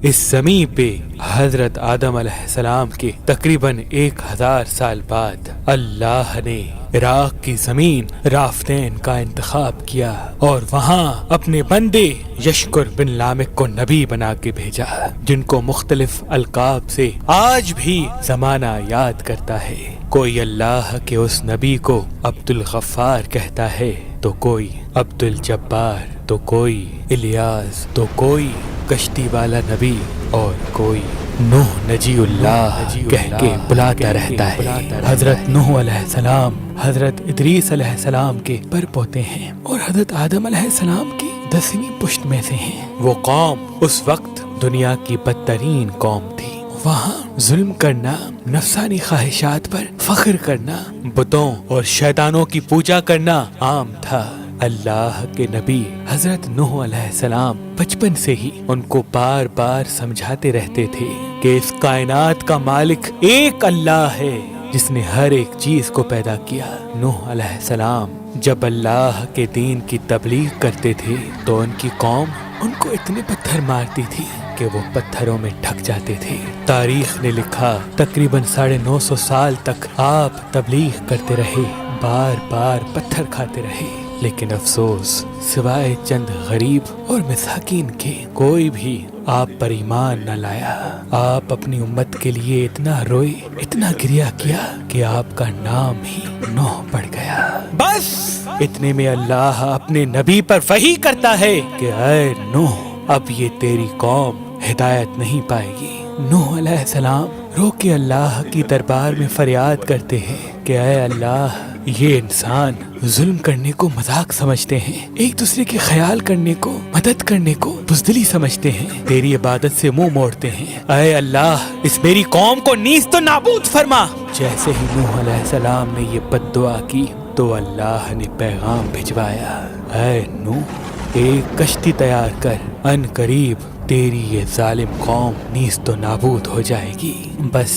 اس زمین پہ حضرت آدم علیہ السلام کے تقریباً 1000 سال بعد اللہ نے عراق کی زمین رافتین کا انتخاب کیا اور وہاں اپنے بندے یشکر بن لامک کو نبی بنا کے بھیجا، جن کو مختلف القاب سے آج بھی زمانہ یاد کرتا ہے۔ کوئی اللہ کے اس نبی کو عبد الغفار کہتا ہے، تو کوئی عبد الجبار، تو کوئی الیاس، تو کوئی کشتی والا نبی، اور کوئی نوح نجی اللہ کہہ کے بلاتا رہتا ہے۔ حضرت نوح علیہ السلام حضرت ادریس علیہ السلام کے پر پوتے ہیں اور حضرت آدم علیہ السلام کی 10ویں پشت میں سے ہیں۔ وہ قوم اس وقت دنیا کی بدترین قوم تھی۔ وہاں ظلم کرنا، نفسانی خواہشات پر فخر کرنا، بتوں اور شیطانوں کی پوجا کرنا عام تھا۔ اللہ کے نبی حضرت نوح علیہ السلام بچپن سے ہی ان کو بار بار سمجھاتے رہتے تھے کہ اس کائنات کا مالک ایک اللہ ہے جس نے ہر ایک چیز کو پیدا کیا۔ نوح علیہ السلام جب اللہ کے دین کی تبلیغ کرتے تھے تو ان کی قوم ان کو اتنے پتھر مارتی تھی کہ وہ پتھروں میں ڈھک جاتے تھے۔ تاریخ نے لکھا تقریباً 950 سال تک آپ تبلیغ کرتے رہے، بار بار پتھر کھاتے رہے، لیکن افسوس سوائے چند غریب اور مساکین کے کوئی بھی آپ پر ایمان نہ لایا۔ آپ اپنی امت کے لیے اتنا روئے، اتنا گریہ کیا کہ آپ کا نام ہی نوح پڑ گیا۔ بس اتنے میں اللہ اپنے نبی پر وحی کرتا ہے کہ اے نوح، اب یہ تیری قوم ہدایت نہیں پائے گی۔ نوح علیہ السلام رو کے اللہ کی دربار میں فریاد کرتے ہیں کہ اے اللہ، یہ انسان ظلم کرنے کو مذاق سمجھتے ہیں، ایک دوسرے کے خیال کرنے کو، مدد کرنے کو بزدلی سمجھتے ہیں، تیری عبادت سے منہ موڑتے ہیں۔ اے اللہ، اس میری قوم کو نیست و نابود فرما۔ جیسے ہی نوح علیہ السلام نے یہ بد دعا کی تو اللہ نے پیغام بھجوایا، اے نوح، ایک کشتی تیار کر، ان قریب تیری یہ ظالم قوم نیست و نابود ہو جائے گی۔ بس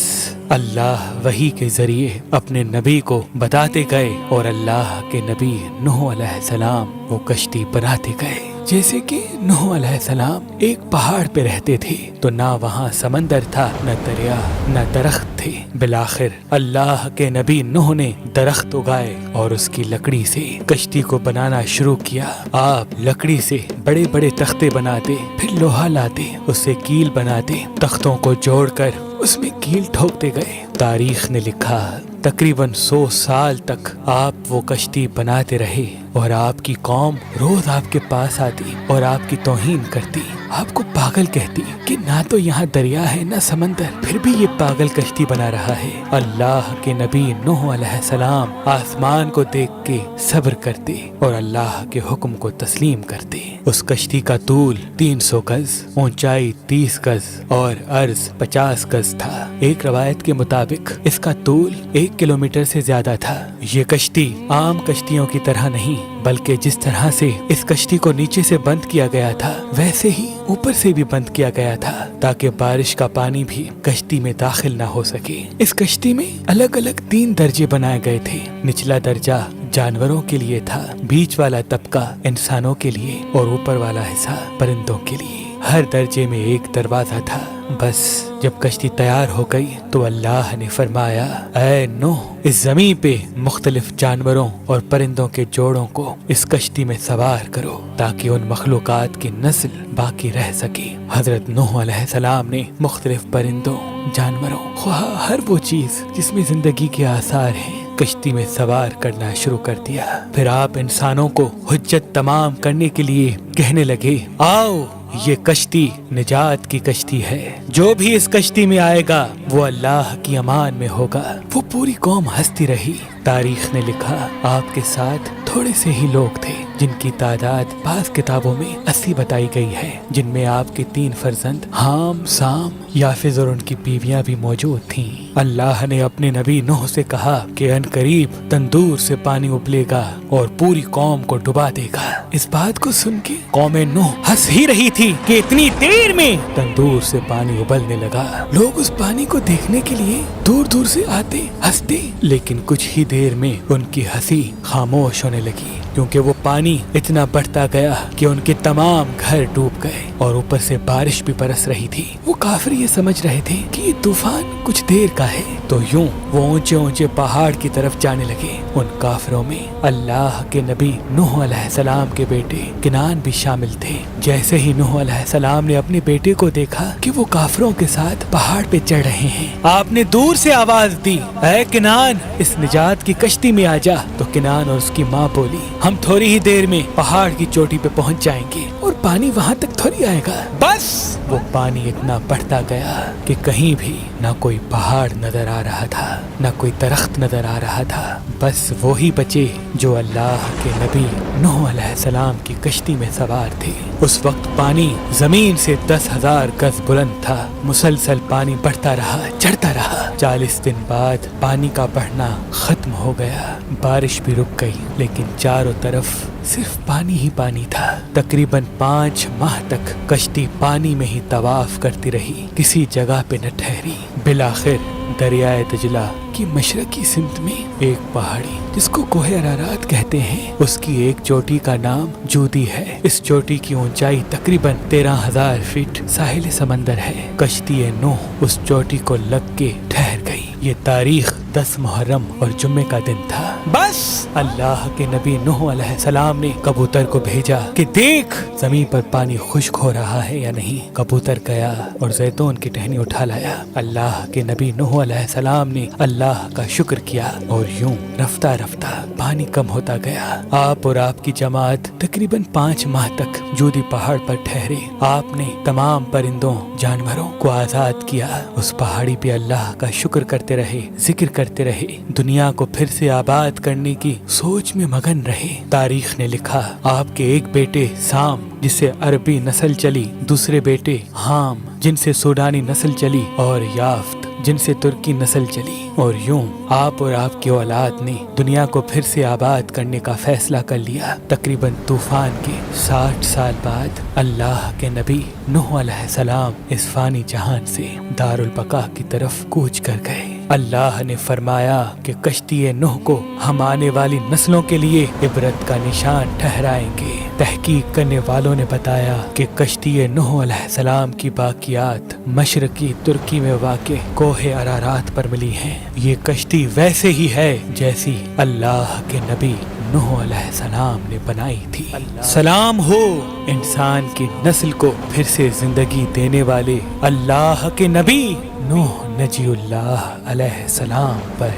اللہ وحی کے ذریعے اپنے نبی کو بتاتے گئے اور اللہ کے نبی نوح علیہ السلام وہ کشتی بناتے گئے۔ جیسے کہ نوح علیہ السلام ایک پہاڑ پہ رہتے تھے تو نہ وہاں سمندر تھا، نہ دریا، نہ درخت تھے۔ بالآخر اللہ کے نبی نوح نے درخت اگائے اور اس کی لکڑی سے کشتی کو بنانا شروع کیا۔ آپ لکڑی سے بڑے بڑے تختے بناتے، پھر لوہا لاتے، اس سے کیل بناتے، تختوں کو جوڑ کر اس میں کیل ٹھوکتے گئے۔ تاریخ نے لکھا تقریباً 100 سال تک آپ وہ کشتی بناتے رہے اور آپ کی قوم روز آپ کے پاس آتی اور آپ کی توہین کرتی، آپ کو پاگل کہتی کہ نہ تو یہاں دریا ہے نہ سمندر، پھر بھی یہ پاگل کشتی بنا رہا ہے۔ اللہ کے نبی نوح علیہ السلام آسمان کو دیکھ کے صبر کرتے اور اللہ کے حکم کو تسلیم کرتے۔ اس کشتی کا طول 300 گز، اونچائی 30 گز اور عرض 50 گز تھا۔ ایک روایت کے مطابق اس کا طول 1 کلومیٹر سے زیادہ تھا۔ یہ کشتی عام کشتیوں کی طرح نہیں، بلکہ جس طرح سے اس کشتی کو نیچے سے بند کیا گیا تھا ویسے ہی اوپر سے بھی بند کیا گیا تھا تاکہ بارش کا پانی بھی کشتی میں داخل نہ ہو سکے۔ اس کشتی میں الگ الگ 3 درجے بنائے گئے تھے۔ نچلا درجہ جانوروں کے لیے تھا، بیچ والا طبقہ انسانوں کے لیے اور اوپر والا حصہ پرندوں کے لیے۔ ہر درجے میں ایک دروازہ تھا۔ بس جب کشتی تیار ہو گئی تو اللہ نے فرمایا، اے نوح، اس زمین پہ مختلف جانوروں اور پرندوں کے جوڑوں کو اس کشتی میں سوار کرو تاکہ ان مخلوقات کی نسل باقی رہ سکے۔ حضرت نوح علیہ السلام نے مختلف پرندوں، جانوروں، خواہ ہر وہ چیز جس میں زندگی کے آثار ہیں، کشتی میں سوار کرنا شروع کر دیا۔ پھر آپ انسانوں کو حجت تمام کرنے کے لیے کہنے لگے، آؤ، یہ کشتی نجات کی کشتی ہے، جو بھی اس کشتی میں آئے گا وہ اللہ کی امان میں ہوگا۔ وہ پوری قوم ہنستی رہی۔ تاریخ نے لکھا آپ کے ساتھ تھوڑے سے ہی لوگ تھے جن کی تعداد بعض کتابوں میں 80 بتائی گئی ہے، جن میں آپ کے 3 فرزند حام، سام، یافز اور ان کی بیویاں بھی موجود تھیں۔ اللہ نے اپنے نبی نوح سے کہا کہ ان قریب تندور سے پانی ابلے گا اور پوری قوم کو ڈبا دے گا۔ اس بات کو سن کے قوم نوح ہنس ہی رہی تھی کہ اتنی دیر میں تندور سے پانی ابلنے لگا۔ لوگ اس پانی کو دیکھنے کے لیے دور دور سے آتے، ہنستے، لیکن کچھ ہی دیر میں ان کی ہنسی خاموش ہونے لگی۔ کیونکہ وہ پانی اتنا بڑھتا گیا کہ ان کے تمام گھر ڈوب گئے اور اوپر سے بارش بھی برس رہی تھی۔ وہ کافر یہ سمجھ رہے تھے کہ یہ طوفان کچھ دیر کا ہے، تو یوں وہ اونچے اونچے پہاڑ کی طرف جانے لگے۔ ان کافروں میں اللہ کے نبی نوح علیہ السلام کے بیٹے کنعان بھی شامل تھے۔ جیسے ہی نوح علیہ السلام نے اپنے بیٹے کو دیکھا کہ وہ کافروں کے ساتھ پہاڑ پہ چڑھ رہے ہیں، آپ نے دور سے آواز دی، اے کنعان، اس نجات کی کشتی میں آ جا۔ تو کنعان اور اس کی ماں بولی، ہم تھوڑی ہی دیر میں پہاڑ کی چوٹی پہ پہنچ جائیں گے اور پانی وہاں تک تھوڑی آئے گا۔ بس وہ پانی اتنا بڑھتا گیا کہ کہیں بھی نہ کوئی پہاڑ نظر آ رہا تھا، نہ کوئی درخت نظر آ رہا تھا، بس وہی بچے جو اللہ کے نبی نوح علیہ السلام کی کشتی میں سوار تھے۔ اس وقت پانی زمین سے 10,000 گز بلند تھا۔ مسلسل پانی بڑھتا رہا، چڑھتا رہا۔ 40 دن بعد پانی کا بڑھنا ختم ہو گیا، بارش بھی رک گئی، لیکن چاروں طرف صرف پانی ہی پانی تھا۔ تقریباً 5 ماہ تک کشتی پانی میں ہی طواف کرتی رہی، کسی جگہ پہ نہ ٹھہری۔ بالآخر دریائے دجلہ کی مشرقی سمت میں ایک پہاڑی جس کو کوہ ارارات کہتے ہیں، اس کی ایک چوٹی کا نام جودی ہے۔ اس چوٹی کی اونچائی تقریباً 13,000 فٹ ساحل سمندر ہے۔ کشتی نوح اس چوٹی کو لگ کے ٹھہر گئی۔ یہ تاریخ 10 محرم اور جمعے کا دن تھا۔ بس اللہ کے نبی نوح علیہ السلام نے کبوتر کو بھیجا کہ دیکھ زمین پر پانی خشک ہو رہا ہے یا نہیں۔ کبوتر گیا اور زیتون کی ٹہنی اٹھا لایا۔ اللہ کے نبی نوح علیہ السلام نے اللہ کا شکر کیا اور یوں رفتہ رفتہ پانی کم ہوتا گیا۔ آپ اور آپ کی جماعت تقریباً 5 ماہ تک جودی پہاڑ پر ٹھہرے۔ آپ نے تمام پرندوں جانوروں کو آزاد کیا۔ اس پہاڑی پہ اللہ کا شکر کرتے رہے، ذکر کرتے رہے، دنیا کو پھر سے آباد کرنے کی سوچ میں مگن رہے۔ تاریخ نے لکھا آپ کے ایک بیٹے سام جس سے عربی نسل چلی، دوسرے بیٹے حام جن سے سوڈانی نسل چلی، اور یافت جن سے ترکی نسل چلی، اور یوں آپ اور آپ کی اولاد نے دنیا کو پھر سے آباد کرنے کا فیصلہ کر لیا۔ تقریباً طوفان کے 60 سال بعد اللہ کے نبی نوح علیہ السلام اس فانی جہان سے دار البقا کی طرف کوچ کر گئے۔ اللہ نے فرمایا کہ کشتی نوح کو ہم آنے والی نسلوں کے لیے عبرت کا نشان ٹھہرائیں گے۔ تحقیق کرنے والوں نے بتایا کہ کشتی نوح علیہ السلام کی باقیات مشرقی ترکی میں واقع کوہ ارارات پر ملی ہیں۔ یہ کشتی ویسے ہی ہے جیسی اللہ کے نبی نوح علیہ السلام نے بنائی تھی۔ سلام ہو انسان کی نسل کو پھر سے زندگی دینے والے اللہ کے نبی نوح نجی اللہ علیہ السلام پر۔